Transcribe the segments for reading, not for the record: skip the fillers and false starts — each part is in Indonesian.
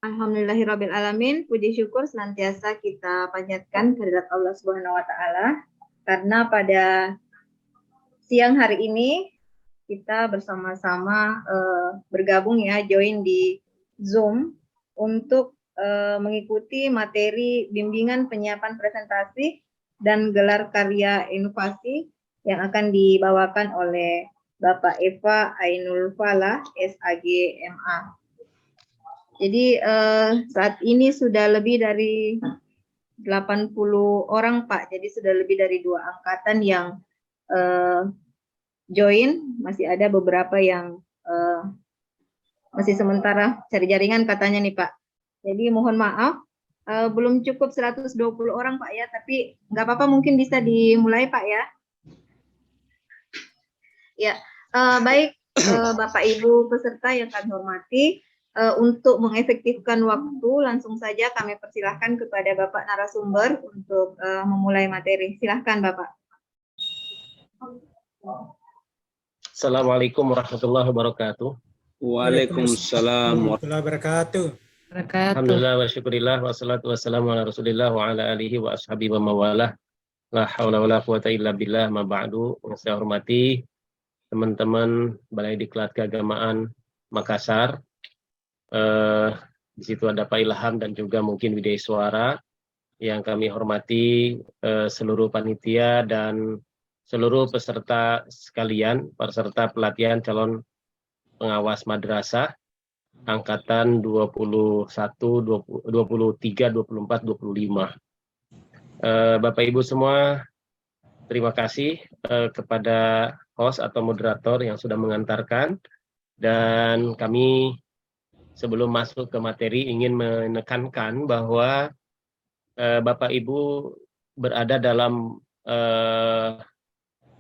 Alhamdulillahirabbil alamin, puji syukur senantiasa kita panjatkan kehadirat Allah Subhanahu wa taala karena pada siang hari ini kita bersama-sama bergabung ya, join di Zoom untuk mengikuti materi bimbingan penyiapan presentasi dan gelar karya inovasi yang akan dibawakan oleh Bapak Eva Ainul Falah, SAG MA. Jadi saat ini sudah lebih dari 80 orang Pak, jadi sudah lebih dari 2 angkatan yang join, masih ada beberapa yang masih sementara cari jaringan katanya nih Pak. Jadi mohon maaf, belum cukup 120 orang Pak ya, tapi nggak apa-apa, mungkin bisa dimulai Pak ya. Ya, baik Bapak Ibu peserta yang kami hormati, untuk mengefektifkan waktu, langsung saja kami persilahkan kepada Bapak narasumber untuk memulai materi. Silahkan Bapak. Assalamualaikum warahmatullahi wabarakatuh. Waalaikumsalam warahmatullahi wabarakatuh. Alhamdulillah wa syukurillah wassalatu wassalamu ala rasulillah wa ala alihi wa ashabihi wa mawalah. La hawla wa la quwata illa billah, ma ba'du. Yang saya hormati teman-teman Balai Diklat Keagamaan Makassar. Di situ ada Pak Ilham dan juga mungkin Widya Suara. Yang kami hormati seluruh panitia dan seluruh peserta sekalian, peserta pelatihan calon pengawas madrasah angkatan 21, 23, 24, 25. Bapak Ibu semua, terima kasih kepada host atau moderator yang sudah mengantarkan, dan kami sebelum masuk ke materi ingin menekankan bahwa Bapak Ibu berada dalam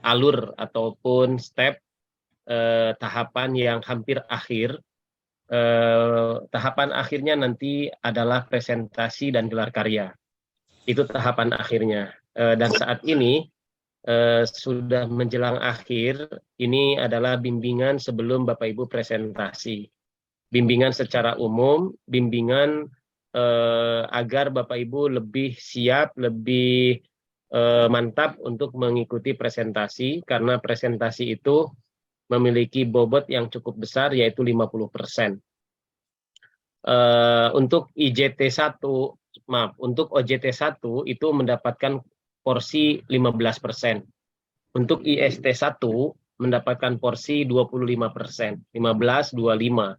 alur ataupun step tahapan yang hampir akhir. Tahapan akhirnya nanti adalah presentasi dan gelar karya. Itu tahapan akhirnya. Dan saat ini sudah menjelang akhir, ini adalah bimbingan sebelum Bapak Ibu presentasi. Bimbingan secara umum, bimbingan agar Bapak Ibu lebih siap, lebih mantap untuk mengikuti presentasi, karena presentasi itu memiliki bobot yang cukup besar, yaitu 50%. Untuk untuk OJT1 itu mendapatkan porsi 15%. Untuk IST1 mendapatkan porsi 25%, 15-25.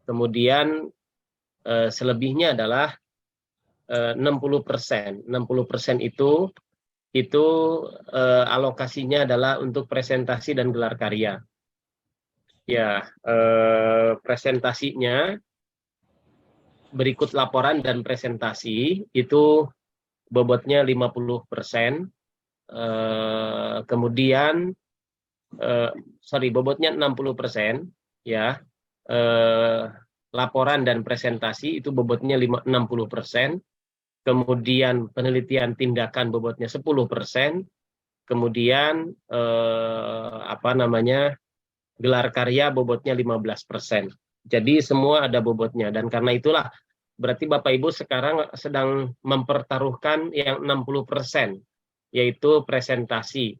Kemudian selebihnya adalah 60%. 60% itu alokasinya adalah untuk presentasi dan gelar karya. Ya, presentasinya berikut laporan dan presentasi itu bobotnya 50%. Kemudian bobotnya 60%, ya. Laporan dan presentasi itu bobotnya 60%. Kemudian penelitian tindakan bobotnya 10%. Kemudian gelar karya bobotnya 15%. Jadi semua ada bobotnya, dan karena itulah berarti Bapak Ibu sekarang sedang mempertaruhkan yang 60%, yaitu presentasi,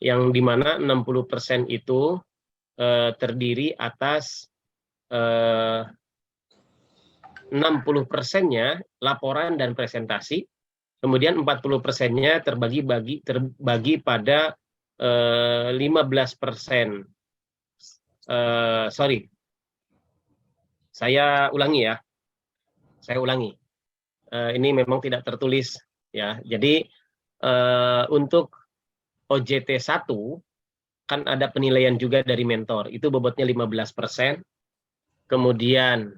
yang dimana 60% itu terdiri atas 60%-nya laporan dan presentasi, kemudian 40%-nya terbagi pada 15%. Saya ulangi ya. Ini memang tidak tertulis ya. Jadi untuk OJT1 kan ada penilaian juga dari mentor. Itu bobotnya 15%. Kemudian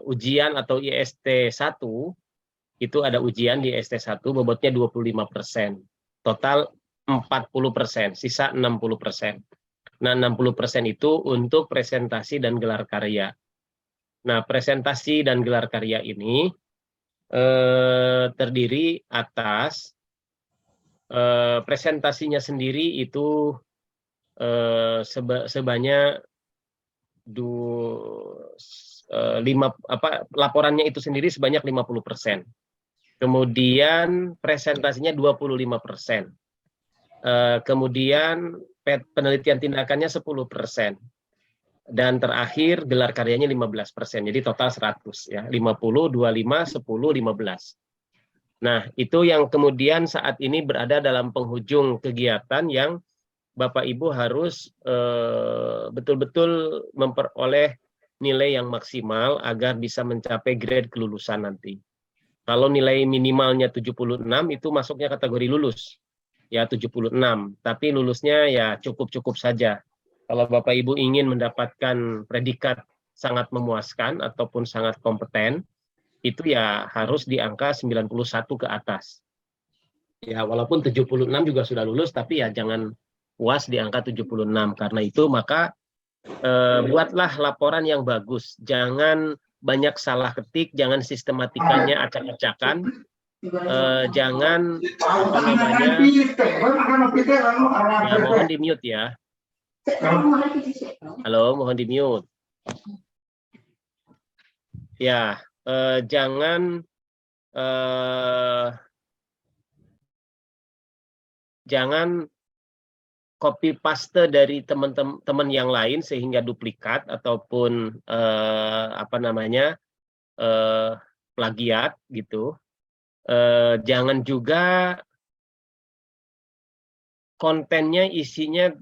ujian atau IST1 itu ada ujian di IST1 bobotnya 25%. Total 40%, sisa 60%. Nah, 60% itu untuk presentasi dan gelar karya. Nah, presentasi dan gelar karya ini terdiri atas presentasinya sendiri itu sebanyak laporannya itu sendiri sebanyak 50%. Kemudian presentasinya 25%. Kemudian penelitian tindakannya 10%. Dan terakhir gelar karyanya 15%. Jadi total 100 ya. 50, 25, 10, 15. Nah, itu yang kemudian saat ini berada dalam penghujung kegiatan yang Bapak Ibu harus betul-betul memperoleh nilai yang maksimal agar bisa mencapai grade kelulusan nanti. Kalau nilai minimalnya 76 itu masuknya kategori lulus. Ya 76, tapi lulusnya ya cukup-cukup saja. Kalau Bapak Ibu ingin mendapatkan predikat sangat memuaskan ataupun sangat kompeten, itu ya harus di angka 91 ke atas. Ya walaupun 76 juga sudah lulus, tapi ya jangan puas di angka 76. Karena itu maka buatlah laporan yang bagus. Jangan banyak salah ketik, jangan sistematikanya acak-acakan. Jangan apa namanya, ya mohon di mute ya. Halo, mohon di mute. Ya, jangan copy paste dari teman-teman yang lain sehingga duplikat ataupun plagiat gitu. Jangan juga kontennya isinya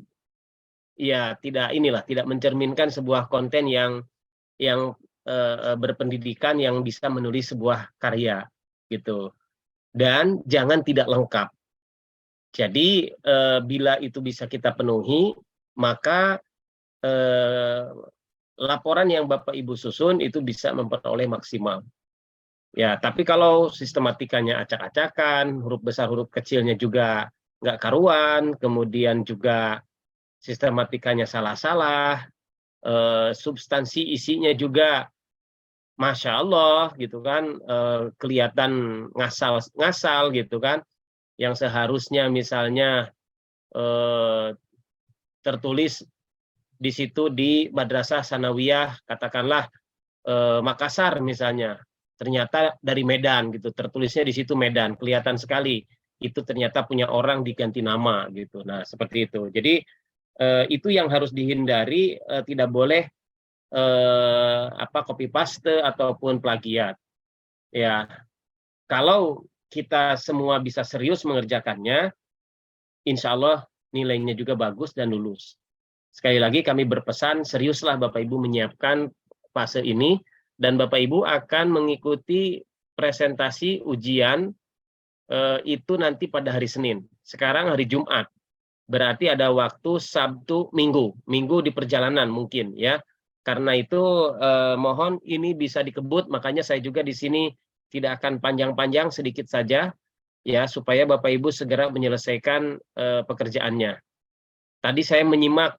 ya tidak mencerminkan sebuah konten yang berpendidikan yang bisa menulis sebuah karya gitu. Dan jangan tidak lengkap. Jadi bila itu bisa kita penuhi, maka laporan yang Bapak Ibu susun itu bisa memperoleh maksimal. Ya, tapi kalau sistematikanya acak-acakan, huruf besar huruf kecilnya juga nggak karuan, kemudian juga sistematikanya salah-salah, substansi isinya juga Masya Allah gitu kan, kelihatan ngasal gitu kan, yang seharusnya misalnya tertulis di situ di Madrasah Sanawiyah katakanlah Makassar misalnya, ternyata dari Medan gitu, tertulisnya di situ Medan, kelihatan sekali itu ternyata punya orang diganti nama gitu. Nah seperti itu. Jadi itu yang harus dihindari, tidak boleh copy paste ataupun plagiat. Ya, kalau kita semua bisa serius mengerjakannya, insya Allah nilainya juga bagus dan lulus. Sekali lagi kami berpesan, seriuslah Bapak Ibu menyiapkan fase ini, dan Bapak Ibu akan mengikuti presentasi ujian itu nanti pada hari Senin. Sekarang hari Jumat. Berarti ada waktu Sabtu, Minggu di perjalanan mungkin ya. Karena itu mohon ini bisa dikebut, makanya saya juga di sini tidak akan panjang-panjang, sedikit saja ya, supaya Bapak Ibu segera menyelesaikan pekerjaannya. Tadi saya menyimak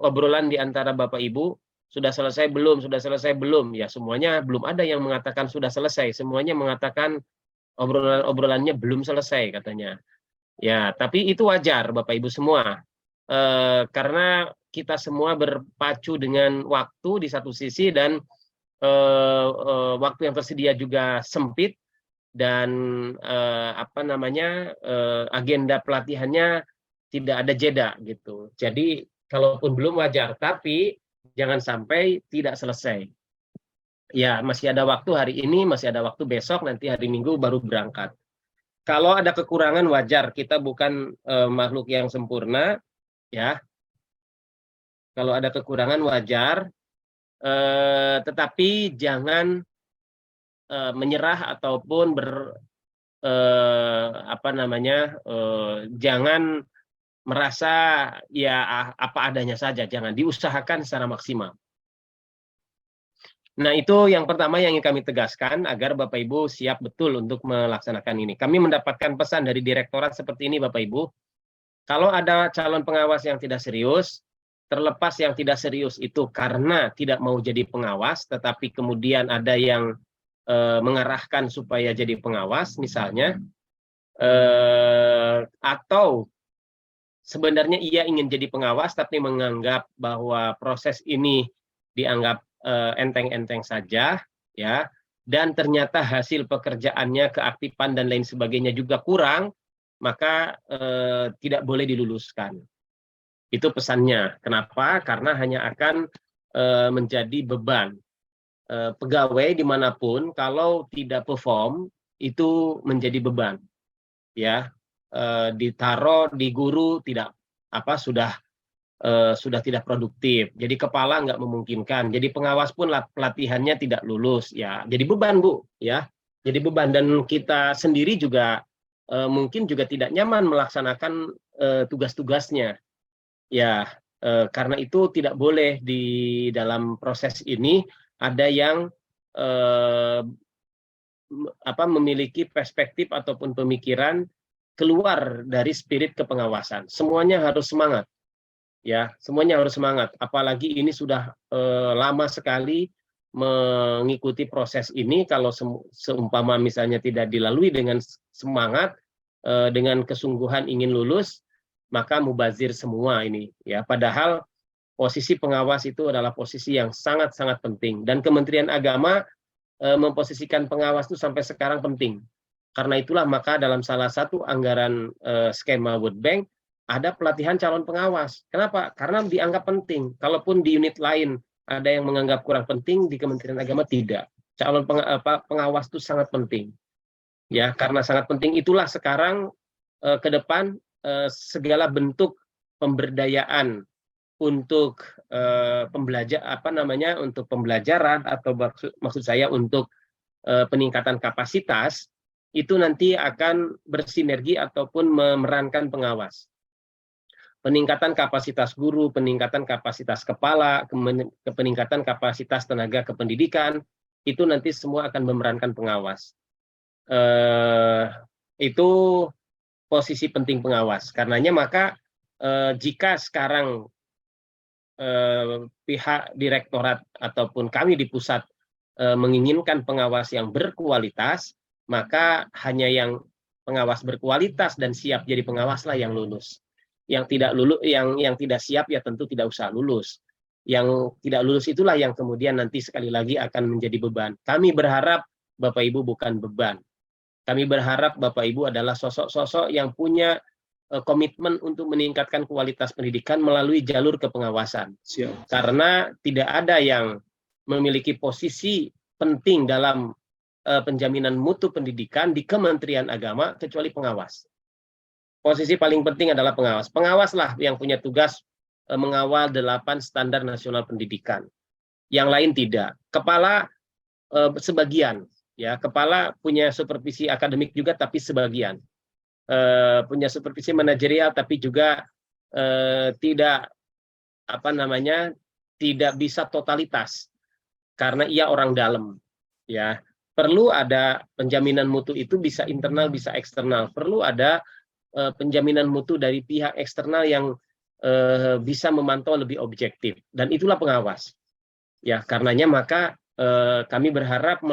obrolan di antara Bapak Ibu, sudah selesai belum, sudah selesai belum, ya semuanya belum ada yang mengatakan sudah selesai, semuanya mengatakan obrolannya belum selesai katanya. Ya, tapi itu wajar Bapak Ibu semua, karena kita semua berpacu dengan waktu di satu sisi, dan waktu yang tersedia juga sempit, dan agenda pelatihannya tidak ada jeda gitu. Jadi kalaupun belum wajar, tapi jangan sampai tidak selesai. Ya, masih ada waktu hari ini, masih ada waktu besok, nanti hari Minggu baru berangkat. Kalau ada kekurangan wajar, kita bukan makhluk yang sempurna, ya. Kalau ada kekurangan wajar, tetapi jangan menyerah ataupun jangan merasa ya apa adanya saja, jangan, diusahakan secara maksimal. Nah, itu yang pertama yang ingin kami tegaskan agar Bapak Ibu siap betul untuk melaksanakan ini. Kami mendapatkan pesan dari direktorat seperti ini Bapak Ibu. Kalau ada calon pengawas yang tidak serius, terlepas yang tidak serius itu karena tidak mau jadi pengawas, tetapi kemudian ada yang mengarahkan supaya jadi pengawas misalnya, atau sebenarnya ia ingin jadi pengawas tapi menganggap bahwa proses ini dianggap enteng-enteng saja, ya, dan ternyata hasil pekerjaannya, keaktifan dan lain sebagainya juga kurang, maka tidak boleh diluluskan. Itu pesannya. Kenapa? Karena hanya akan menjadi beban. Pegawai dimanapun kalau tidak perform itu menjadi beban, ya. Ditaruh di guru tidak sudah tidak produktif. Jadi kepala nggak memungkinkan. Jadi pengawas pun pelatihannya tidak lulus, ya. Jadi beban, Bu, ya. Jadi beban, dan kita sendiri juga mungkin juga tidak nyaman melaksanakan tugas-tugasnya. Ya, karena itu tidak boleh di dalam proses ini ada yang memiliki perspektif ataupun pemikiran keluar dari spirit kepengawasan. Semuanya harus semangat, ya, semuanya harus semangat. Apalagi ini sudah lama sekali mengikuti proses ini. Kalau seumpama misalnya tidak dilalui dengan semangat, dengan kesungguhan ingin lulus, maka mubazir semua ini, ya. Padahal posisi pengawas itu adalah posisi yang sangat-sangat penting, dan Kementerian Agama memposisikan pengawas itu sampai sekarang penting. Karena itulah maka dalam salah satu anggaran skema World Bank ada pelatihan calon pengawas. Kenapa? Karena dianggap penting. Kalaupun di unit lain ada yang menganggap kurang penting, di Kementerian Agama tidak. Calon pengawas itu sangat penting. Ya, karena sangat penting itulah sekarang ke depan segala bentuk pemberdayaan untuk untuk pembelajaran, atau maksud saya untuk peningkatan kapasitas, itu nanti akan bersinergi ataupun memerankan pengawas. Peningkatan kapasitas guru, peningkatan kapasitas kepala, peningkatan kapasitas tenaga kependidikan, itu nanti semua akan memerankan pengawas. Itu posisi penting pengawas. Karenanya maka jika sekarang pihak direktorat ataupun kami di pusat menginginkan pengawas yang berkualitas, maka hanya yang pengawas berkualitas dan siap jadi pengawaslah yang lulus. Yang tidak lulus, yang tidak siap ya tentu tidak usah lulus. Yang tidak lulus itulah yang kemudian nanti sekali lagi akan menjadi beban. Kami berharap Bapak Ibu bukan beban. Kami berharap Bapak Ibu adalah sosok-sosok yang punya komitmen untuk meningkatkan kualitas pendidikan melalui jalur kepengawasan. Karena tidak ada yang memiliki posisi penting dalam penjaminan mutu pendidikan di Kementerian Agama kecuali pengawas. Posisi paling penting adalah pengawas. Pengawaslah yang punya tugas mengawal 8 standar nasional pendidikan. Yang lain tidak. Kepala sebagian, ya, kepala punya supervisi akademik juga tapi sebagian. Punya supervisi manajerial tapi juga tidak tidak bisa totalitas karena ia orang dalam, ya. Perlu ada penjaminan mutu, itu bisa internal bisa eksternal. Perlu ada penjaminan mutu dari pihak eksternal yang bisa memantau lebih objektif, dan itulah pengawas, ya. Karenanya maka kami berharap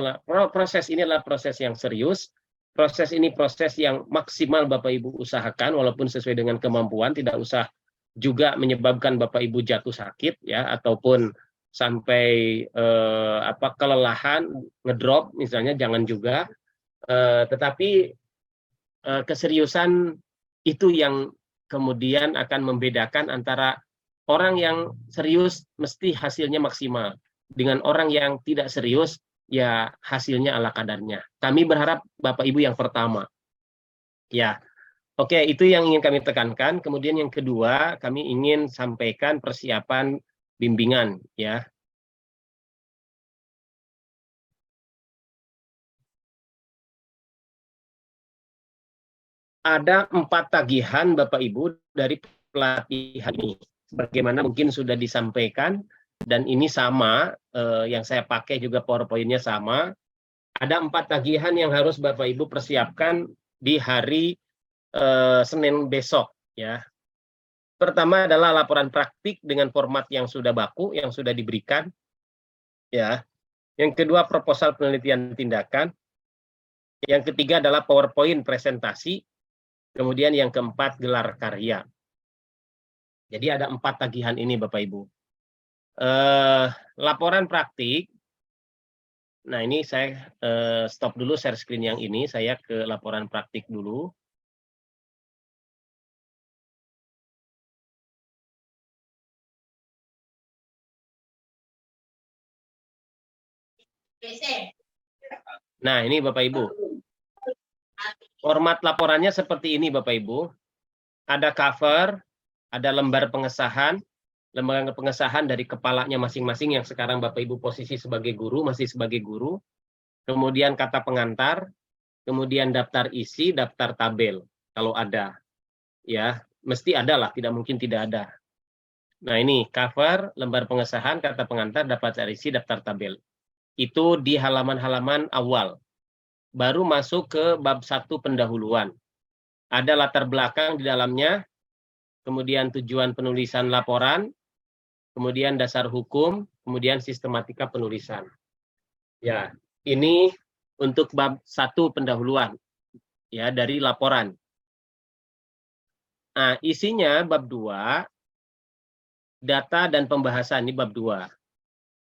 proses ini adalah proses yang serius. Proses ini proses yang maksimal Bapak Ibu usahakan, walaupun sesuai dengan kemampuan, tidak usah juga menyebabkan Bapak Ibu jatuh sakit, ya, ataupun sampai kelelahan, ngedrop misalnya, jangan juga. Tetapi keseriusan itu yang kemudian akan membedakan antara orang yang serius mesti hasilnya maksimal dengan orang yang tidak serius, ya hasilnya ala kadarnya. Kami berharap Bapak Ibu yang pertama. Ya, oke, itu yang ingin kami tekankan. Kemudian yang kedua, kami ingin sampaikan persiapan bimbingan, ya. Ada 4 tagihan Bapak Ibu dari pelatihan ini. Bagaimana mungkin sudah disampaikan, dan ini sama, yang saya pakai juga PowerPoint-nya sama. Ada 4 tagihan yang harus Bapak Ibu persiapkan di hari Senin besok, ya. Pertama adalah laporan praktik dengan format yang sudah baku, yang sudah diberikan, ya. Yang kedua proposal penelitian tindakan. Yang ketiga adalah PowerPoint presentasi. Kemudian yang keempat gelar karya. Jadi ada 4 tagihan ini Bapak Ibu. Laporan praktik. Nah, ini saya stop dulu share screen yang ini, saya ke laporan praktik dulu. Nah, ini Bapak Ibu. Format laporannya seperti ini Bapak Ibu. Ada cover, ada lembar pengesahan, lembar pengesahan dari kepalanya masing-masing yang sekarang Bapak Ibu posisi sebagai guru, masih sebagai guru. Kemudian kata pengantar, kemudian daftar isi, daftar tabel kalau ada. Ya, mesti ada lah, tidak mungkin tidak ada. Nah, ini cover, lembar pengesahan, kata pengantar, daftar isi, daftar tabel. Itu di halaman-halaman awal. Baru masuk ke bab 1 pendahuluan. Ada latar belakang di dalamnya, kemudian tujuan penulisan laporan, kemudian dasar hukum, kemudian sistematika penulisan. Ya, ini untuk bab 1 pendahuluan ya dari laporan. Nah, isinya bab 2 data dan pembahasan, ini bab 2.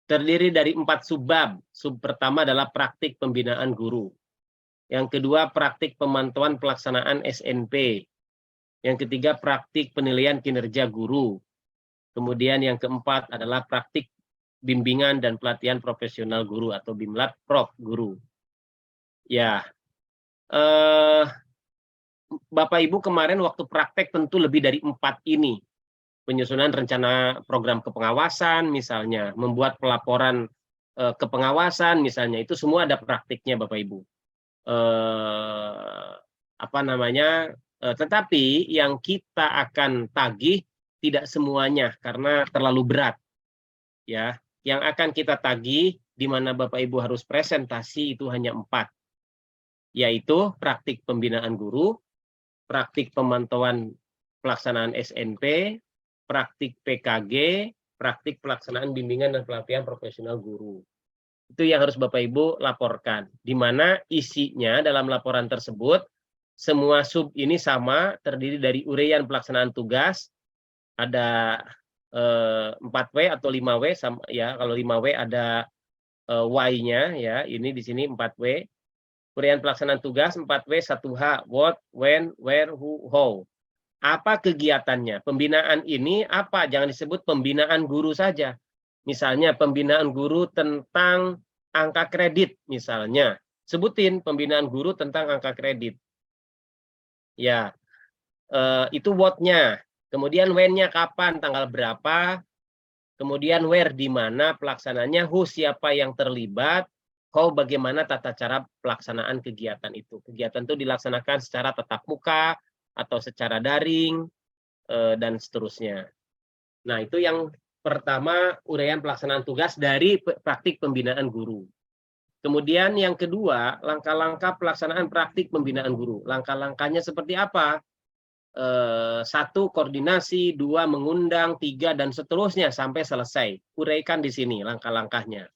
Terdiri dari 4 subbab. Sub pertama adalah praktik pembinaan guru. Yang kedua, praktik pemantauan pelaksanaan SNP. Yang ketiga, praktik penilaian kinerja guru. Kemudian yang keempat adalah praktik bimbingan dan pelatihan profesional guru atau BIMLAT Prof guru. Ya, Bapak Ibu kemarin waktu praktek tentu lebih dari 4 ini. Penyusunan rencana program kepengawasan misalnya, membuat pelaporan kepengawasan misalnya, itu semua ada praktiknya Bapak Ibu. Tetapi yang kita akan tagih tidak semuanya karena terlalu berat. Ya, yang akan kita tagih di mana Bapak Ibu harus presentasi itu hanya 4. Yaitu praktik pembinaan guru, praktik pemantauan pelaksanaan SNP, praktik PKG, praktik pelaksanaan bimbingan dan pelatihan profesional guru. Itu yang harus Bapak Ibu laporkan. Di mana isinya dalam laporan tersebut, semua sub ini sama, terdiri dari uraian pelaksanaan tugas, ada 4W atau 5W, sama, ya, kalau 5W ada Y-nya, ya, ini di sini 4W. Uraian pelaksanaan tugas 4W, 1H, what, when, where, who, how. Apa kegiatannya? Pembinaan ini apa? Jangan disebut pembinaan guru saja. Misalnya pembinaan guru tentang angka kredit misalnya. Sebutin pembinaan guru tentang angka kredit. Ya, itu what-nya. Kemudian when-nya kapan, tanggal berapa. Kemudian where, di mana pelaksananya, who, siapa yang terlibat, how, bagaimana tata cara pelaksanaan kegiatan itu. Kegiatan itu dilaksanakan secara tatap muka atau secara daring, dan seterusnya. Nah, itu yang pertama, uraian pelaksanaan tugas dari praktik pembinaan guru. Kemudian yang kedua, langkah-langkah pelaksanaan praktik pembinaan guru. Langkah-langkahnya seperti apa? 1, koordinasi, 2, mengundang, 3, dan seterusnya sampai selesai. Uraikan di sini langkah-langkahnya.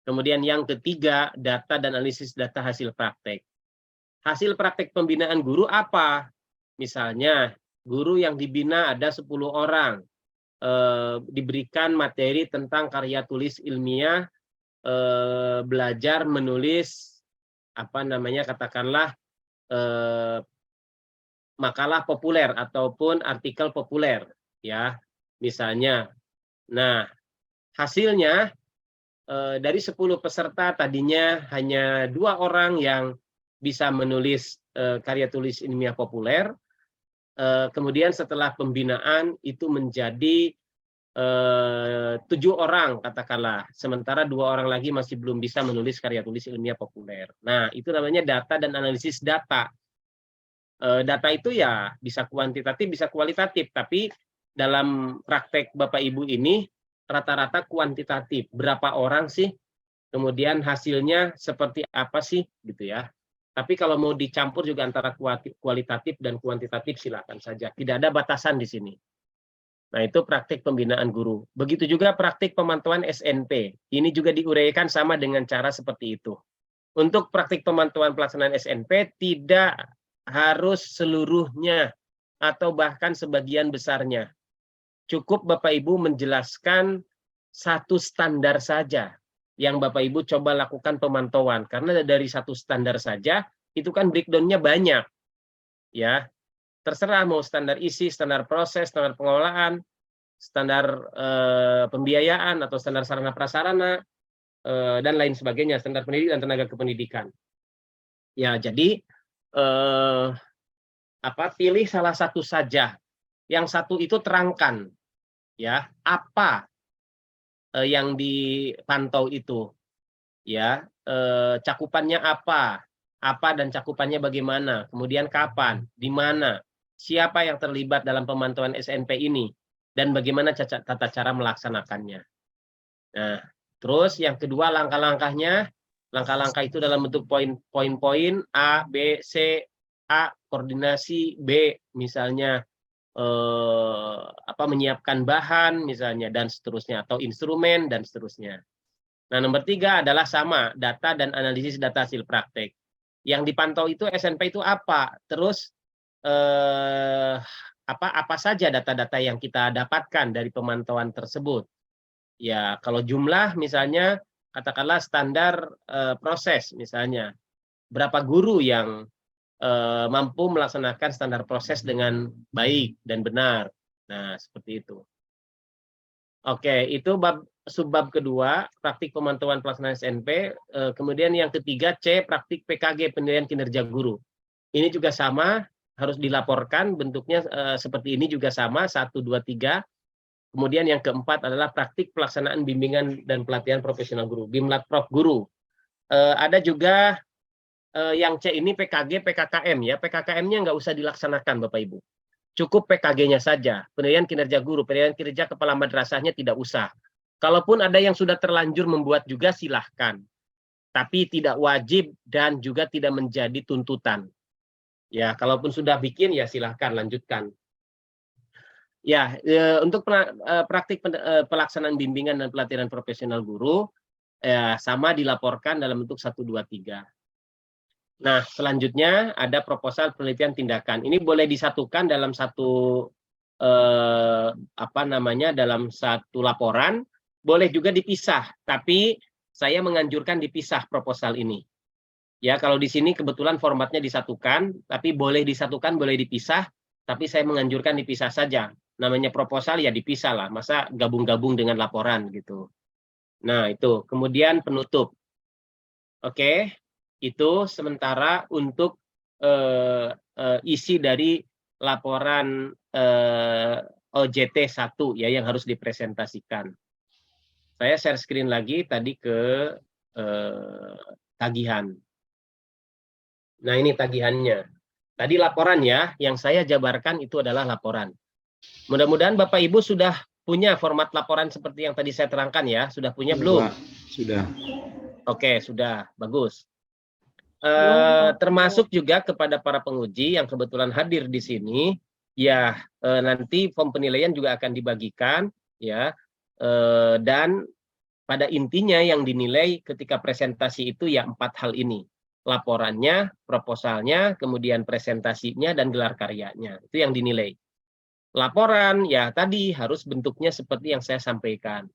Kemudian yang ketiga, data dan analisis data hasil praktek. Hasil praktek pembinaan guru apa? Misalnya, guru yang dibina ada 10 orang. Diberikan materi tentang karya tulis ilmiah, belajar menulis katakanlah makalah populer ataupun artikel populer, ya, misalnya. Nah, hasilnya dari 10 peserta tadinya hanya 2 orang yang bisa menulis karya tulis ilmiah populer. Kemudian setelah pembinaan itu menjadi 7 orang katakanlah, sementara 2 orang lagi masih belum bisa menulis karya tulis ilmiah populer. Nah, itu namanya data dan analisis data. Data itu ya bisa kuantitatif, bisa kualitatif, tapi dalam praktek Bapak Ibu ini rata-rata kuantitatif. Berapa orang sih? Kemudian hasilnya seperti apa sih, gitu ya. Tapi kalau mau dicampur juga antara kualitatif dan kuantitatif silakan saja. Tidak ada batasan di sini. Nah, itu praktik pembinaan guru. Begitu juga praktik pemantauan SNP. Ini juga diuraikan sama dengan cara seperti itu. Untuk praktik pemantauan pelaksanaan SNP tidak harus seluruhnya atau bahkan sebagian besarnya. Cukup Bapak Ibu menjelaskan satu standar saja yang Bapak Ibu coba lakukan pemantauan, karena dari satu standar saja itu kan breakdown-nya banyak, ya. Terserah mau standar isi, standar proses, standar pengelolaan, standar pembiayaan atau standar sarana prasarana dan lain sebagainya, standar pendidikan dan tenaga kependidikan. Ya, jadi pilih salah satu saja. Yang satu itu terangkan, ya, apa yang dipantau itu, ya, cakupannya apa dan cakupannya bagaimana, kemudian kapan, di mana, siapa yang terlibat dalam pemantauan SNP ini, dan bagaimana tata cara melaksanakannya. Nah, terus yang kedua langkah-langkahnya, langkah-langkah itu dalam bentuk poin-poin A, B, C, A, koordinasi, B, misalnya menyiapkan bahan misalnya dan seterusnya, atau instrumen dan seterusnya. Nah, nomor 3 adalah sama, data dan analisis data hasil praktek. Yang dipantau itu SNP itu apa? Terus apa saja data-data yang kita dapatkan dari pemantauan tersebut? Ya, kalau jumlah misalnya katakanlah standar proses misalnya, berapa guru yang mampu melaksanakan standar proses dengan baik dan benar. Nah, seperti itu. Oke, itu subbab kedua, praktik pemantauan pelaksanaan SNP. Kemudian yang ketiga, C, praktik PKG, penilaian kinerja guru. Ini juga sama, harus dilaporkan, bentuknya seperti ini juga sama, 1, 2, 3. Kemudian yang keempat adalah praktik pelaksanaan bimbingan dan pelatihan profesional guru, Bimlat Prof Guru. Ada juga yang C ini PKG, PKKM ya. PKKM-nya nggak usah dilaksanakan Bapak Ibu. Cukup PKG-nya saja. Penilaian kinerja guru, penilaian kinerja kepala madrasahnya tidak usah. Kalaupun ada yang sudah terlanjur membuat juga silahkan. Tapi tidak wajib dan juga tidak menjadi tuntutan. Ya, kalaupun sudah bikin ya silahkan lanjutkan. Ya, untuk praktik pelaksanaan bimbingan dan pelatihan profesional guru, sama dilaporkan dalam bentuk 1, 2, 3. Nah, selanjutnya ada proposal penelitian tindakan. Ini boleh disatukan dalam satu dalam satu laporan, boleh juga dipisah, tapi saya menganjurkan dipisah proposal ini. Ya, kalau di sini kebetulan formatnya disatukan, tapi boleh disatukan, boleh dipisah, tapi saya menganjurkan dipisah saja. Namanya proposal ya dipisah lah, masa gabung-gabung dengan laporan gitu. Nah, itu. Kemudian penutup. Oke. Itu sementara untuk isi dari laporan OJT 1 ya yang harus dipresentasikan. Saya share screen lagi tadi ke tagihan. Nah, ini tagihannya. Tadi laporan ya, yang saya jabarkan itu adalah laporan. Mudah-mudahan Bapak Ibu sudah punya format laporan seperti yang tadi saya terangkan ya. Sudah punya belum? Sudah. Oke, sudah. Bagus. Termasuk juga kepada para penguji yang kebetulan hadir di sini, ya nanti form penilaian juga akan dibagikan, ya, dan pada intinya yang dinilai ketika presentasi itu ya 4 hal ini, laporannya, proposalnya, kemudian presentasinya dan gelar karyanya, itu yang dinilai. Laporan ya tadi harus bentuknya seperti yang saya sampaikan,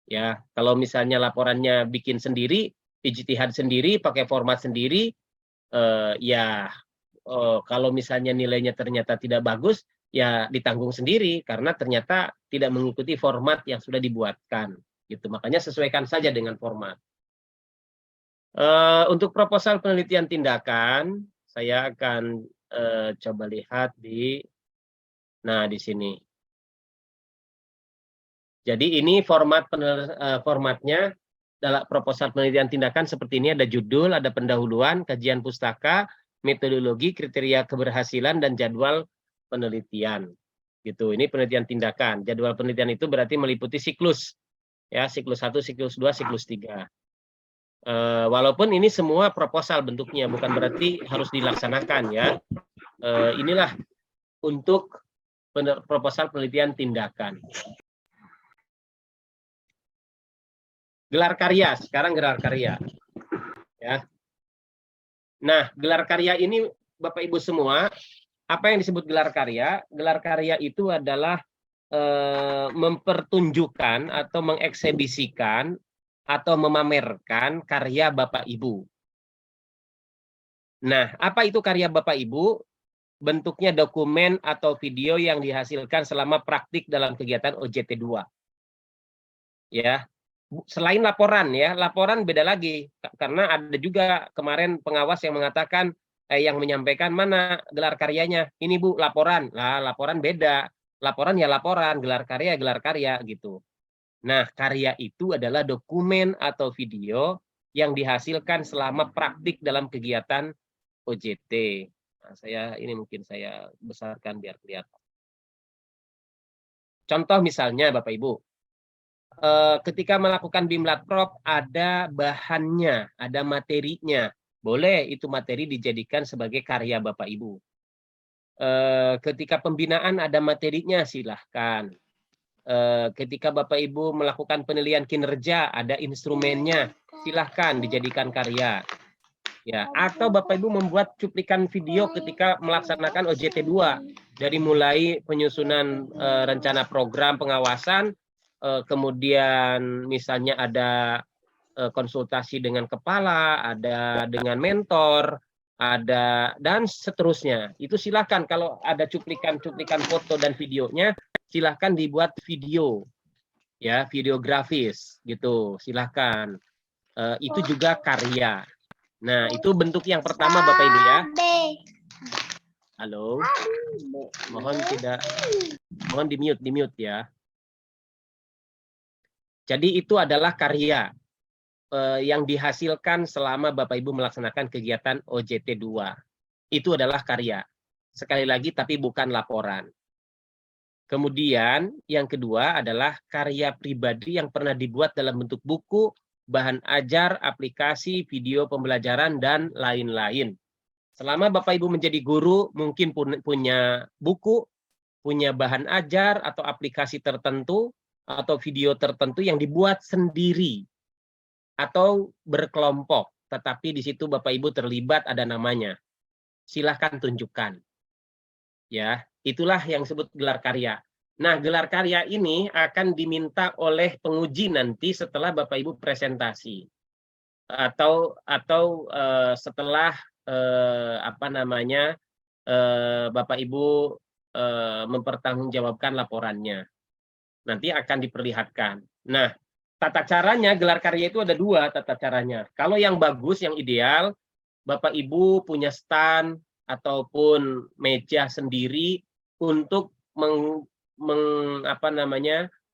ya kalau misalnya laporannya bikin sendiri, ijtihad sendiri, pakai format sendiri, kalau misalnya nilainya ternyata tidak bagus, ya ditanggung sendiri karena ternyata tidak mengikuti format yang sudah dibuatkan. Gitu. Makanya sesuaikan saja dengan format. Untuk proposal penelitian tindakan, saya akan coba lihat di sini. Jadi ini formatnya. Dalam proposal penelitian tindakan seperti ini ada judul, ada pendahuluan, kajian pustaka, metodologi, kriteria keberhasilan, dan jadwal penelitian. Gitu. Ini penelitian tindakan. Jadwal penelitian itu berarti meliputi siklus. Ya, siklus 1, siklus 2, siklus 3. Walaupun ini semua proposal bentuknya, bukan berarti harus dilaksanakan ya. Inilah untuk proposal penelitian tindakan. Gelar karya, sekarang gelar karya. Ya. Nah, gelar karya ini Bapak Ibu semua, apa yang disebut gelar karya? Gelar karya itu adalah mempertunjukkan atau mengeksibisikan atau memamerkan karya Bapak Ibu. Nah, apa itu karya Bapak Ibu? Bentuknya dokumen atau video yang dihasilkan selama praktik dalam kegiatan OJT2. Ya, selain laporan ya, laporan beda lagi karena ada juga kemarin pengawas yang mengatakan yang menyampaikan mana gelar karyanya. Ini Bu, laporan. Lah, laporan beda. Laporan ya laporan, gelar karya ya gelar karya gitu. Nah, karya itu adalah dokumen atau video yang dihasilkan selama praktik dalam kegiatan OJT. Nah, ini mungkin saya besarkan biar kelihatan. Contoh misalnya Bapak Ibu, ketika melakukan Bimlatprop ada bahannya, ada materinya. Boleh itu materi dijadikan sebagai karya Bapak Ibu. Ketika pembinaan ada materinya silahkan. Ketika Bapak Ibu melakukan penilaian kinerja ada instrumennya, silahkan dijadikan karya. Ya, atau Bapak Ibu membuat cuplikan video ketika melaksanakan OJT 2 dari mulai penyusunan rencana program pengawasan, kemudian misalnya ada konsultasi dengan kepala, ada dengan mentor, ada dan seterusnya. Itu silakan kalau ada cuplikan-cuplikan foto dan videonya, silakan dibuat video. Ya, videografis gitu. Silakan. Itu juga karya. Nah, itu bentuk yang pertama Bapak Ibu ya. Halo. Mohon di-mute ya. Jadi itu adalah karya yang dihasilkan selama Bapak Ibu melaksanakan kegiatan OJT 2. Itu adalah karya. Sekali lagi tapi bukan laporan. Kemudian yang kedua adalah karya pribadi yang pernah dibuat dalam bentuk buku, bahan ajar, aplikasi, video pembelajaran, dan lain-lain. Selama Bapak Ibu menjadi guru, mungkin punya buku, punya bahan ajar atau aplikasi tertentu, atau video tertentu yang dibuat sendiri, atau berkelompok. Tetapi di situ Bapak Ibu terlibat ada namanya. Silahkan tunjukkan. Ya, itulah yang disebut gelar karya. Nah, gelar karya ini akan diminta oleh penguji nanti setelah Bapak Ibu presentasi atau setelah Bapak Ibu mempertanggungjawabkan laporannya. Nanti akan diperlihatkan. Nah, tata caranya gelar karya itu ada dua tata caranya. Kalau yang bagus, yang ideal, Bapak Ibu punya stand ataupun meja sendiri untuk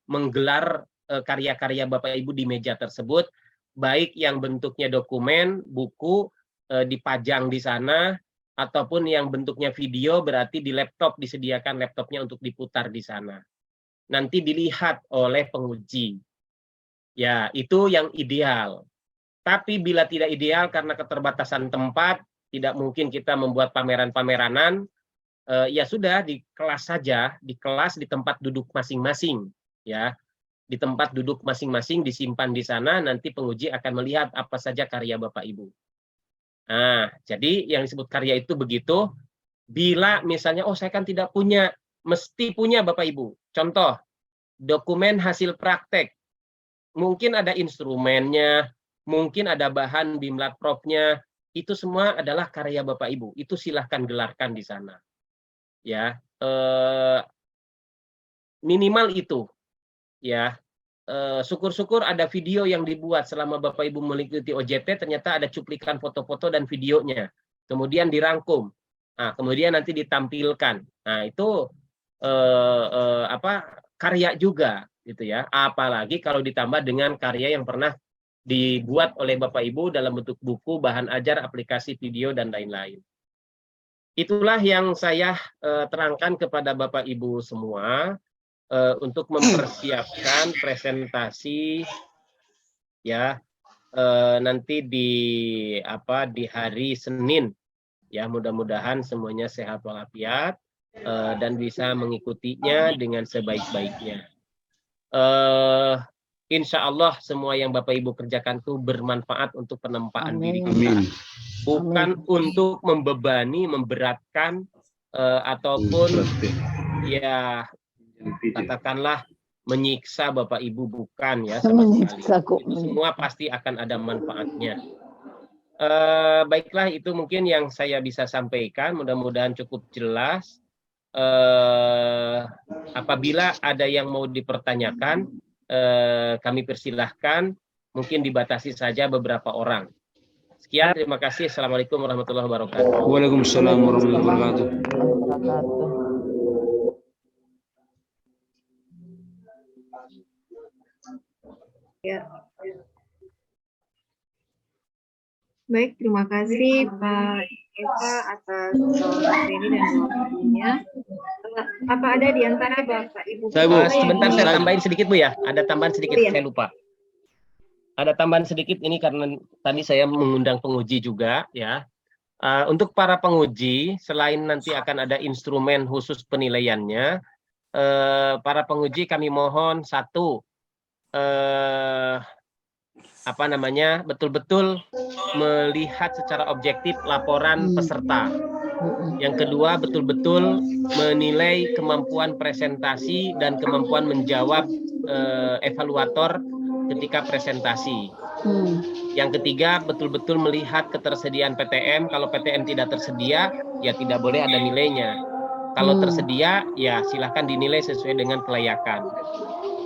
menggelar karya-karya Bapak Ibu di meja tersebut, baik yang bentuknya dokumen, buku, dipajang di sana, ataupun yang bentuknya video berarti di laptop, disediakan laptopnya untuk diputar di sana. Nanti dilihat oleh penguji. Ya, itu yang ideal. Tapi bila tidak ideal karena keterbatasan tempat, tidak mungkin kita membuat pameran-pameranan, ya sudah di kelas saja, di kelas di tempat duduk masing-masing, ya, di tempat duduk masing-masing disimpan di sana. Nanti penguji akan melihat apa saja karya Bapak Ibu. Nah, jadi yang disebut karya itu begitu. Bila misalnya, oh saya kan tidak punya, mesti punya Bapak Ibu. Contoh, dokumen hasil praktek, mungkin ada instrumennya, mungkin ada bahan Bimlatprop-nya, itu semua adalah karya Bapak Ibu. Itu silahkan gelarkan di sana. Ya, minimal itu. Ya, syukur-syukur ada video yang dibuat selama Bapak Ibu mengikuti OJT, ternyata ada cuplikan foto-foto dan videonya. Kemudian dirangkum. Nah, kemudian nanti ditampilkan. Nah, itu karya juga gitu ya. Apalagi kalau ditambah dengan karya yang pernah dibuat oleh Bapak Ibu dalam bentuk buku, bahan ajar, aplikasi, video, dan lain-lain. Itulah yang saya terangkan kepada Bapak Ibu semua untuk mempersiapkan presentasi ya nanti di hari Senin ya, mudah-mudahan semuanya sehat walafiat dan bisa mengikutinya dengan sebaik-baiknya. Insya Allah semua yang Bapak Ibu kerjakan itu bermanfaat untuk penempaan diri kita. Bukan untuk membebani, memberatkan ataupun ya katakanlah menyiksa Bapak Ibu, bukan ya sama sekali. Itu semua pasti akan ada manfaatnya. Baiklah, itu mungkin yang saya bisa sampaikan, mudah-mudahan cukup jelas. Apabila ada yang mau dipertanyakan, kami persilahkan, mungkin dibatasi saja beberapa orang. Sekian, terima kasih. Assalamualaikum warahmatullahi wabarakatuh. Waalaikumsalam warahmatullahi wabarakatuh. Ya. Baik, terima kasih Pak Eva atas materi dan waktunya. Apa ada di antara Bapak Ibu? Sebentar, saya tambahin sedikit Bu ya. Ada tambahan sedikit, saya lupa. Ada tambahan sedikit ini karena tadi saya mengundang penguji juga ya. Untuk para penguji, selain nanti akan ada instrumen khusus penilaiannya, para penguji kami mohon satu, betul-betul melihat secara objektif laporan peserta. Yang kedua, betul-betul menilai kemampuan presentasi dan kemampuan menjawab evaluator ketika presentasi. Yang ketiga, betul-betul melihat ketersediaan PTM. Kalau PTM tidak tersedia, ya tidak boleh ada nilainya. Kalau tersedia, ya silahkan dinilai sesuai dengan kelayakan.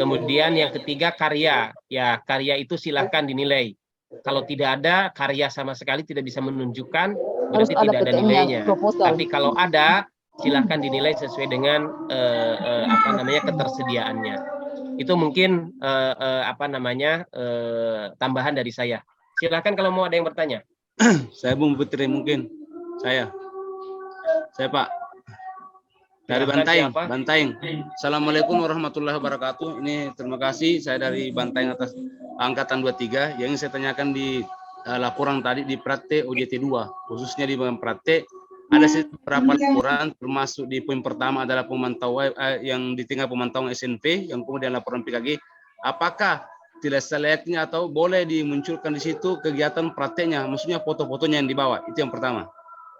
Kemudian yang ketiga, karya. Ya, karya itu silahkan dinilai. Kalau tidak ada, karya sama sekali tidak bisa menunjukkan, berarti tidak ada nilainya. Tapi kalau ada, silahkan dinilai sesuai dengan ketersediaannya. Itu mungkin tambahan dari saya. Silakan kalau mau ada yang bertanya. Saya Bung Putri mungkin. Saya Pak dari Bantaing. Assalamualaikum warahmatullahi wabarakatuh. Ini terima kasih, saya dari Bantaing atas angkatan 23. Yang saya tanyakan di laporan tadi di Prate OJT 2, khususnya di bagian Prate ada beberapa laporan, termasuk di poin pertama adalah pemantauan yang di tingkat pemantauan SNP, yang kemudian laporan PKG. Apakah tidak selayaknya atau boleh dimunculkan di situ kegiatan prakteknya, maksudnya foto-fotonya yang dibawa? Itu yang pertama.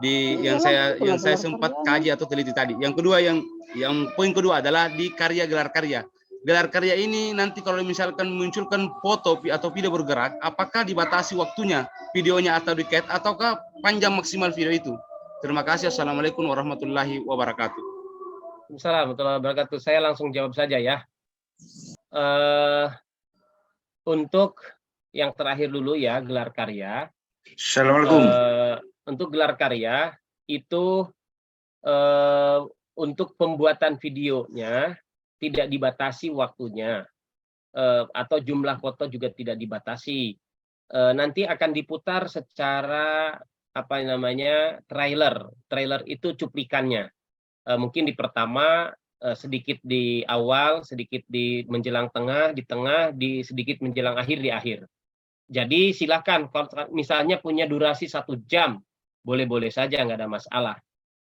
Yang saya sempat kaji atau teliti tadi. Yang kedua, yang poin kedua adalah di gelar karya. Gelar karya ini nanti kalau misalkan munculkan foto atau video bergerak, apakah dibatasi waktunya videonya atau diket, ataukah panjang maksimal video itu? Terima kasih. Assalamualaikum warahmatullahi wabarakatuh. Assalamualaikum warahmatullahi wabarakatuh. Saya langsung jawab saja ya. Untuk yang terakhir dulu ya, gelar karya. Assalamualaikum. Untuk gelar karya itu untuk pembuatan videonya tidak dibatasi waktunya, atau jumlah foto juga tidak dibatasi. Nanti akan diputar secara trailer. Trailer itu cuplikannya. Mungkin di pertama, sedikit di awal, sedikit di menjelang tengah, sedikit menjelang akhir, di akhir. Jadi silakan, misalnya punya durasi 1 jam, boleh-boleh saja, nggak ada masalah.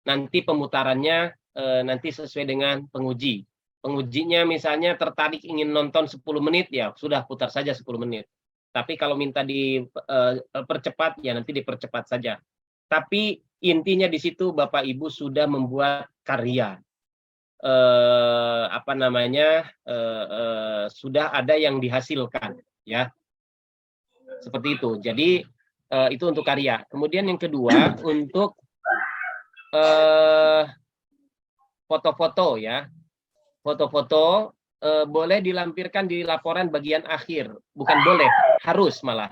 Nanti pemutarannya nanti sesuai dengan penguji. Pengujinya misalnya tertarik ingin nonton 10 menit, ya sudah putar saja 10 menit. Tapi kalau minta dipercepat, ya nanti dipercepat saja. Tapi intinya di situ Bapak Ibu sudah membuat karya. Sudah ada yang dihasilkan, ya. Seperti itu. Jadi itu untuk karya. Kemudian yang kedua, untuk foto-foto ya. Foto-foto boleh dilampirkan di laporan bagian akhir. Bukan boleh, harus malah.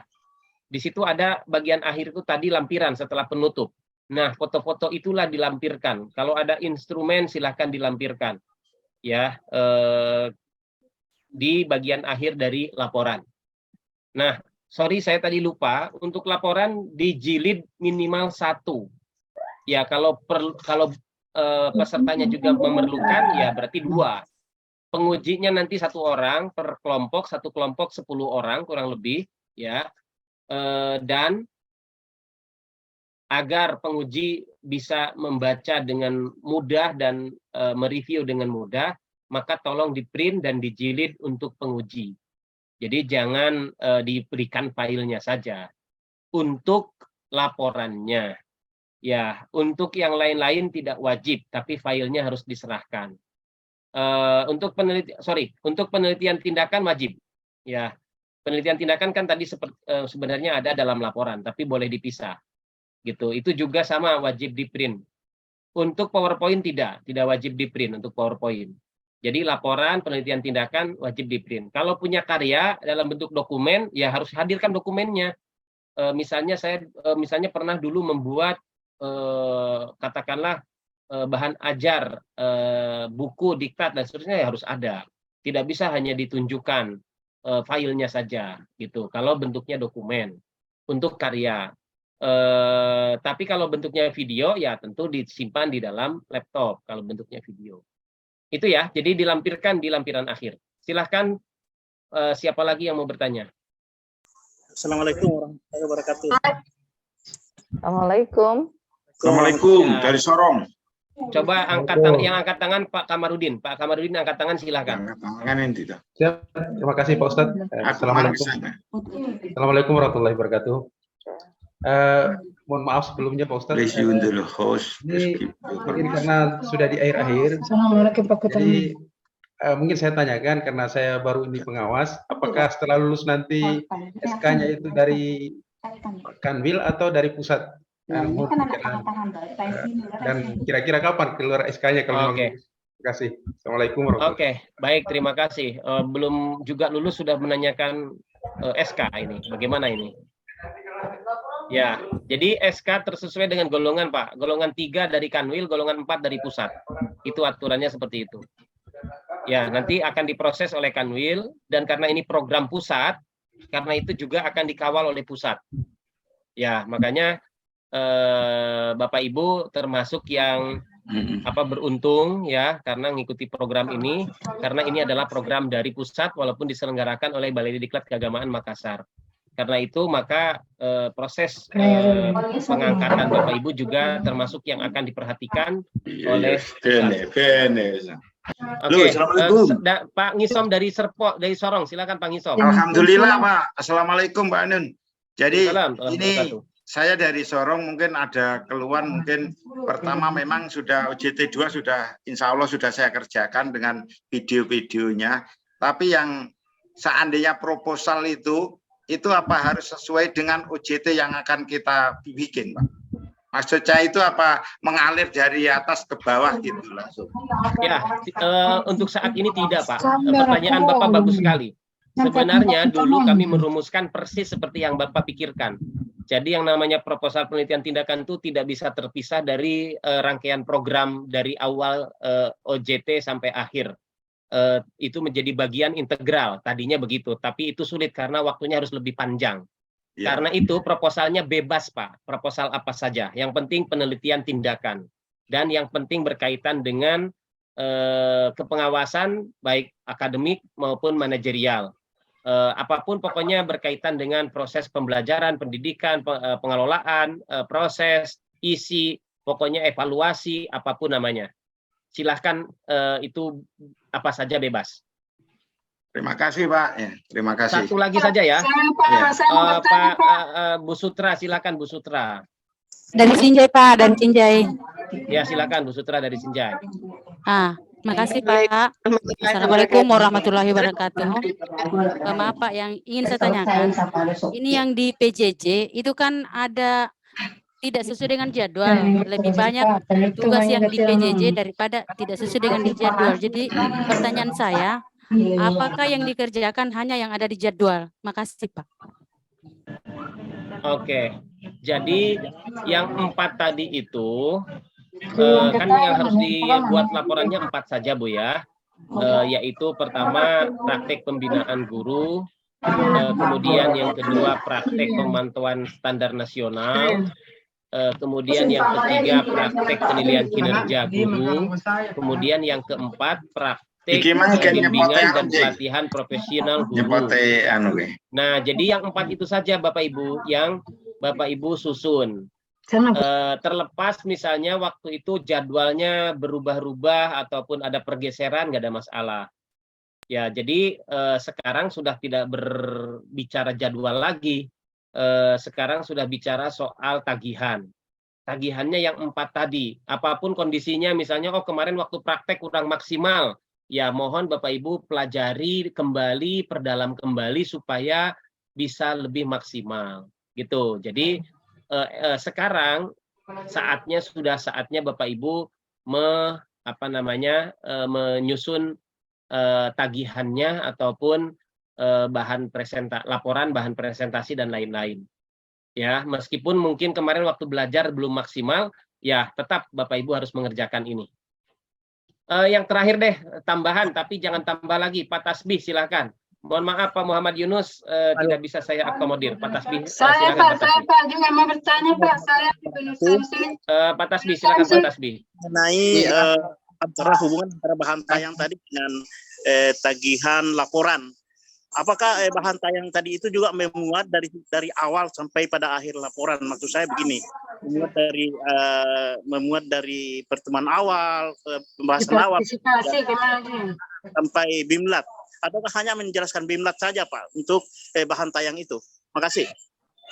Di situ ada bagian akhir itu tadi lampiran setelah penutup. Nah, foto-foto itulah dilampirkan. Kalau ada instrumen silahkan dilampirkan. Ya, di bagian akhir dari laporan. Nah, sorry saya tadi lupa, untuk laporan dijilid minimal 1. Ya, kalau pesertanya juga memerlukan, ya berarti 2. Pengujinya nanti 1 orang per kelompok, 1 kelompok 10 orang kurang lebih, ya. Dan agar penguji bisa membaca dengan mudah dan mereview dengan mudah, maka tolong di-print dan dijilid untuk penguji. Jadi jangan diberikan filenya saja. Untuk laporannya, ya, untuk yang lain-lain tidak wajib, tapi filenya harus diserahkan. Untuk penelitian tindakan wajib. Ya, penelitian tindakan kan tadi sebenarnya ada dalam laporan, tapi boleh dipisah. Gitu. Itu juga sama wajib di print. Untuk PowerPoint tidak wajib di print untuk PowerPoint. Jadi laporan penelitian tindakan wajib di print. Kalau punya karya dalam bentuk dokumen, ya harus hadirkan dokumennya. Misalnya saya pernah dulu membuat katakanlah bahan ajar, buku, diktat dan seterusnya, ya harus ada. Tidak bisa hanya ditunjukkan filenya saja gitu. Kalau bentuknya dokumen untuk karya. Tapi kalau bentuknya video ya tentu disimpan di dalam laptop kalau bentuknya video. Itu ya, jadi dilampirkan di lampiran akhir. Silahkan siapa lagi yang mau bertanya? Assalamualaikum warahmatullahi wabarakatuh. Assalamualaikum. Assalamualaikum dari Sorong. Coba yang angkat tangan Pak Kamarudin. Pak Kamarudin angkat tangan, silahkan. Siap. Terima kasih Pak Ustadz. Assalamualaikum warahmatullahi wabarakatuh. Mohon maaf sebelumnya Pak Ustadz. Mungkin karena sudah di akhir-akhir. Jadi mungkin saya tanyakan karena saya baru ini pengawas, apakah setelah lulus nanti SK-nya itu dari Kanwil atau dari pusat? Dan kira-kira kapan keluar SK-nya kalau Oke. Terima kasih. Assalamualaikum warahmatullahi Oke, wabarakatuh. baik, terima kasih. Belum juga lulus sudah menanyakan SK ini. Bagaimana ini? Ya, jadi SK tersesuai dengan golongan, Pak. Golongan 3 dari Kanwil, golongan 4 dari pusat. Itu aturannya seperti itu. Ya, nanti akan diproses oleh Kanwil, dan karena ini program pusat, karena itu juga akan dikawal oleh pusat. Ya, makanya Bapak Ibu termasuk yang beruntung ya karena mengikuti program ini, karena ini adalah program dari pusat walaupun diselenggarakan oleh Balai Diklat Keagamaan Makassar. Karena itu maka proses pengangkatan Bapak Ibu juga termasuk yang akan diperhatikan oleh Oke, Pak Ngisom dari Sorong, silakan Pak Ngisom. Alhamdulillah Pak. Assalamualaikum Pak Anun. Jadi ini Assalamualaikum. saya dari Sorong, mungkin ada keluhan, mungkin pertama memang sudah OJT 2 sudah insya Allah sudah saya kerjakan dengan video-videonya, tapi yang seandainya proposal itu apa harus sesuai dengan OJT yang akan kita bikin, Pak? Maksudnya itu apa mengalir dari atas ke bawah gitu langsung? Ya, untuk saat ini tidak, Pak. Pertanyaan Bapak bagus sekali. Sebenarnya dulu kami merumuskan persis seperti yang Bapak pikirkan. Jadi yang namanya proposal penelitian tindakan itu tidak bisa terpisah dari rangkaian program dari awal OJT sampai akhir. Itu menjadi bagian integral, tadinya begitu. Tapi itu sulit karena waktunya harus lebih panjang. Ya. Karena itu proposalnya bebas, Pak. Proposal apa saja. Yang penting penelitian tindakan. Dan yang penting berkaitan dengan kepengawasan baik akademik maupun manajerial. Apapun pokoknya berkaitan dengan proses pembelajaran, pendidikan, pengelolaan, proses, isi, pokoknya evaluasi, apapun namanya. Silahkan itu apa saja bebas. Terima kasih Pak. Ya, terima kasih. Satu lagi saja ya. Pak Bu Sutra, silakan Bu Sutra. Dari Sinjai Pak, dan Sinjai. Ya silakan Bu Sutra dari Sinjai. Terima kasih Pak. Assalamualaikum warahmatullahi wabarakatuh. Maaf Pak, yang ingin saya tanyakan, ini yang di PJJ itu kan ada tidak sesuai dengan jadwal, lebih banyak tugas yang di PJJ daripada tidak sesuai dengan di jadwal. Jadi pertanyaan saya, apakah yang dikerjakan hanya yang ada di jadwal? Makasih Pak. Oke, jadi yang 4 tadi itu kan yang harus dibuat laporannya 4 saja Bu ya, yaitu pertama praktek pembinaan guru, kemudian yang kedua praktek pemantauan standar nasional, kemudian yang ketiga praktek penilaian kinerja guru, kemudian yang keempat praktek bimbingan dan pelatihan profesional guru. Nah, jadi yang 4 itu saja Bapak Ibu yang Bapak Ibu susun. Terlepas misalnya waktu itu jadwalnya berubah-ubah ataupun ada pergeseran, nggak ada masalah. Ya, jadi sekarang sudah tidak berbicara jadwal lagi. Sekarang sudah bicara soal tagihan. Tagihannya yang 4 tadi. Apapun kondisinya, misalnya kemarin waktu praktek kurang maksimal, ya mohon Bapak Ibu pelajari kembali, perdalam kembali supaya bisa lebih maksimal gitu. Jadi sekarang sudah saatnya Bapak Ibu menyusun tagihannya ataupun laporan bahan presentasi dan lain-lain. Ya, meskipun mungkin kemarin waktu belajar belum maksimal, ya tetap Bapak Ibu harus mengerjakan ini. Yang terakhir deh tambahan, tapi jangan tambah lagi. Pak Tasbih silakan. Mohon maaf Pak Muhammad Yunus tidak bisa saya akomodir. Pak Tasbih Saya silakan, Pak juga mau bertanya Pak. Saya Pak Tasbih silakan Pak Tasbih. Mengenai antara hubungan antara bahan tayang tadi dengan tagihan laporan. Apakah bahan tayang tadi itu juga memuat dari awal sampai pada akhir laporan? Maksud saya begini, memuat dari pertemuan awal, pembahasan awal sampai BIMLAT, ataukah hanya menjelaskan BIMLAT saja Pak untuk bahan tayang itu? Makasih.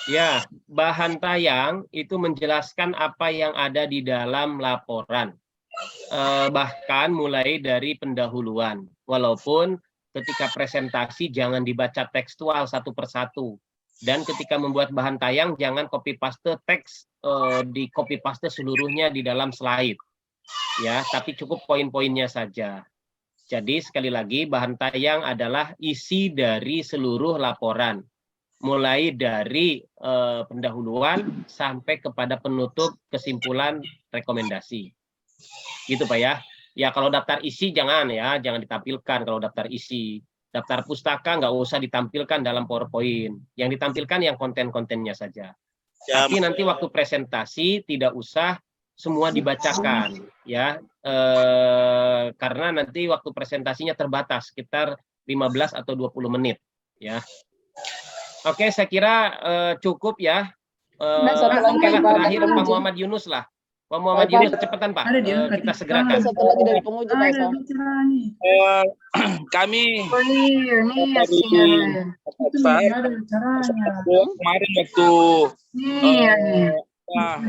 Ya, bahan tayang itu menjelaskan apa yang ada di dalam laporan, bahkan mulai dari pendahuluan, walaupun ketika presentasi jangan dibaca tekstual satu persatu, dan ketika membuat bahan tayang jangan copy paste teks, di copy paste seluruhnya di dalam slide ya, tapi cukup poin-poinnya saja. Jadi sekali lagi bahan tayang adalah isi dari seluruh laporan, mulai dari pendahuluan sampai kepada penutup, kesimpulan, rekomendasi gitu Pak ya. Ya kalau daftar isi jangan ditampilkan. Kalau daftar isi, daftar pustaka nggak usah ditampilkan dalam PowerPoint. Yang ditampilkan yang konten-kontennya saja. Tapi nanti waktu presentasi tidak usah semua dibacakan, ya, karena nanti waktu presentasinya terbatas, sekitar 15 atau 20 menit, ya. Oke, saya kira cukup ya. Oke lah, terakhir Pak Muhammad Yunus lah. Pak Muhammad Yunus, kecepatan Pak, kita segerakan. Satu lagi dari penguji Pak. Kami kemarin waktu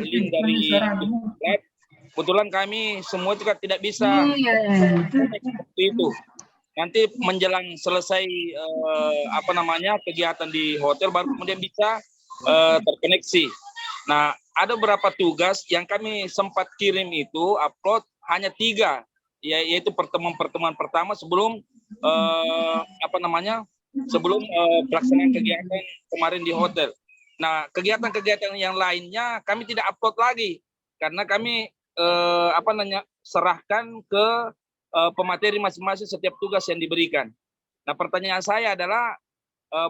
link dari lab, kebetulan kami semua juga tidak bisa seperti itu. Nanti menjelang selesai kegiatan di hotel baru kemudian bisa terkoneksi. Nah, ada beberapa tugas yang kami sempat kirim itu upload hanya 3, yaitu pertemuan pertama sebelum sebelum pelaksanaan kegiatan kemarin di hotel. Nah, kegiatan-kegiatan yang lainnya kami tidak upload lagi karena kami serahkan ke pemateri masing-masing setiap tugas yang diberikan. Nah, pertanyaan saya adalah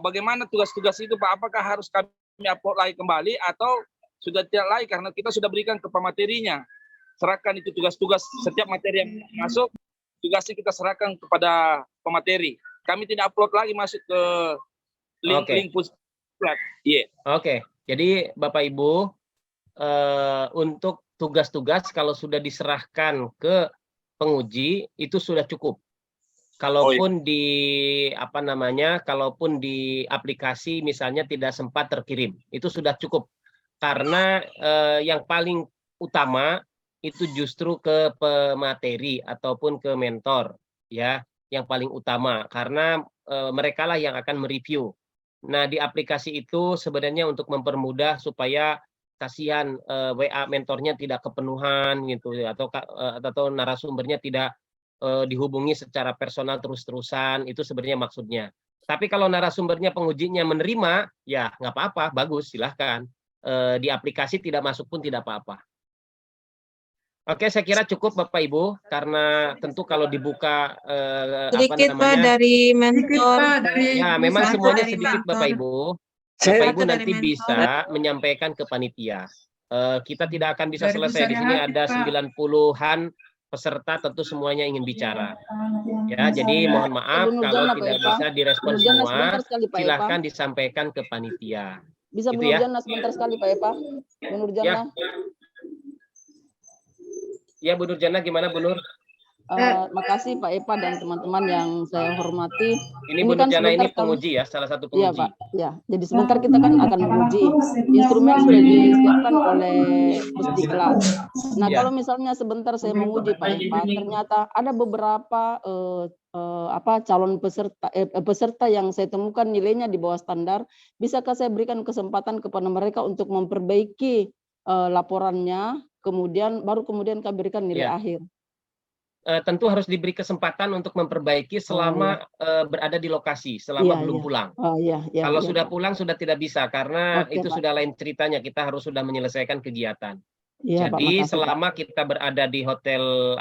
bagaimana tugas-tugas itu Pak? Apakah harus kami upload lagi kembali atau sudah tidak lagi karena kita sudah berikan ke pematerinya? Serahkan itu tugas-tugas, setiap materi yang masuk tugasnya kita serahkan kepada pemateri. Kami tidak upload lagi masuk ke link pusat. Oke, jadi Bapak Ibu, untuk tugas-tugas kalau sudah diserahkan ke penguji itu sudah cukup. Kalaupun kalaupun di aplikasi misalnya tidak sempat terkirim, itu sudah cukup. Karena yang paling utama itu justru ke pemateri ataupun ke mentor, ya, yang paling utama karena mereka lah yang akan mereview. Nah, di aplikasi itu sebenarnya untuk mempermudah supaya kasihan WA mentornya tidak kepenuhan gitu, atau narasumbernya tidak dihubungi secara personal terus-terusan, itu sebenarnya maksudnya. Tapi kalau narasumbernya pengujinya menerima, ya nggak apa-apa, bagus, silahkan. Di aplikasi tidak masuk pun tidak apa-apa. Oke, saya kira cukup Bapak Ibu, karena tentu kalau dibuka Sedikit Pak dari mentor. Ya, memang semuanya sedikit Bapak Ibu. Bapak Ibu nanti bisa menyampaikan ke panitia. Kita tidak akan bisa selesai di sini, ada 90-an peserta, tentu semuanya ingin bicara. Ya, jadi mohon maaf kalau tidak bisa direspon semua, silahkan disampaikan ke panitia. Bisa Bu gitu ya. Nurjana sebentar sekali Pak Epa. Bu Nurjana. Ya, Bu Nurjana gimana Bu Nur? Makasih Pak Epa dan teman-teman yang saya hormati. Ini Bu Nurjana ini penguji ya, salah satu penguji. Iya Pak, ya. Jadi sebentar kita kan akan menguji. Instrumen sudah disiapkan oleh Pusdiklat. Nah Ya. kalau misalnya sebentar saya menguji Pak Epa, ternyata ada beberapa calon peserta yang saya temukan nilainya di bawah standar. Bisakah saya berikan kesempatan kepada mereka untuk memperbaiki laporannya, kemudian kami berikan nilai Ya. akhir. Tentu harus diberi kesempatan untuk memperbaiki selama berada di lokasi, selama belum pulang. Kalau sudah pulang sudah tidak bisa karena itu Pak. sudah lain ceritanya. Kita harus sudah menyelesaikan kegiatan. Iya, Pak, Jadi makasih, selama kita berada di hotel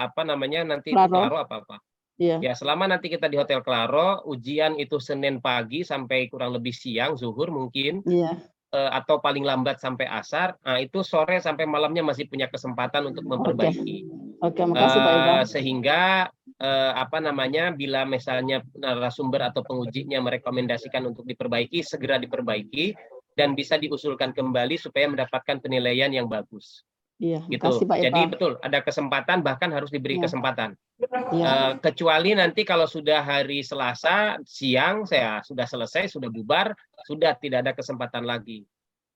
nanti Claro. Claro apa-apa. Iya. Ya, selama nanti kita di Hotel Claro, ujian itu Senin pagi sampai kurang lebih siang, zuhur mungkin, Iya. atau paling lambat sampai asar. Nah, itu sore sampai malamnya masih punya kesempatan untuk memperbaiki. Oke, makasih Pak Eva. Sehingga bila misalnya narasumber atau pengujinya merekomendasikan untuk diperbaiki, segera diperbaiki dan bisa diusulkan kembali supaya mendapatkan penilaian yang bagus. Iya, Gitu. makasih Pak Eva. Jadi betul, ada kesempatan, bahkan harus diberi Iya. kesempatan. Iya. Kecuali nanti kalau sudah hari Selasa siang, saya sudah selesai, sudah bubar, sudah tidak ada kesempatan lagi.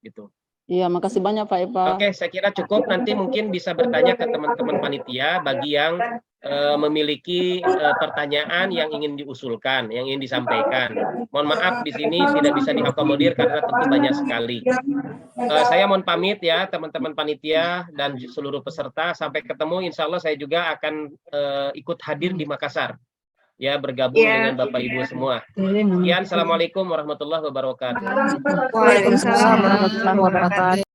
Gitu. Iya, makasih banyak Pak Eva. Oke, saya kira cukup. Nanti mungkin bisa bertanya ke teman-teman panitia bagi yang memiliki pertanyaan yang ingin diusulkan, yang ingin disampaikan. Mohon maaf di sini tidak bisa diakomodir karena tentu banyak sekali. Saya mohon pamit ya teman-teman panitia dan seluruh peserta. Sampai ketemu, insya Allah saya juga akan ikut hadir di Makassar. Ya, bergabung dengan Bapak Ibu semua. Sekian, Assalamualaikum warahmatullahi wabarakatuh. Waalaikumsalam warahmatullahi wabarakatuh.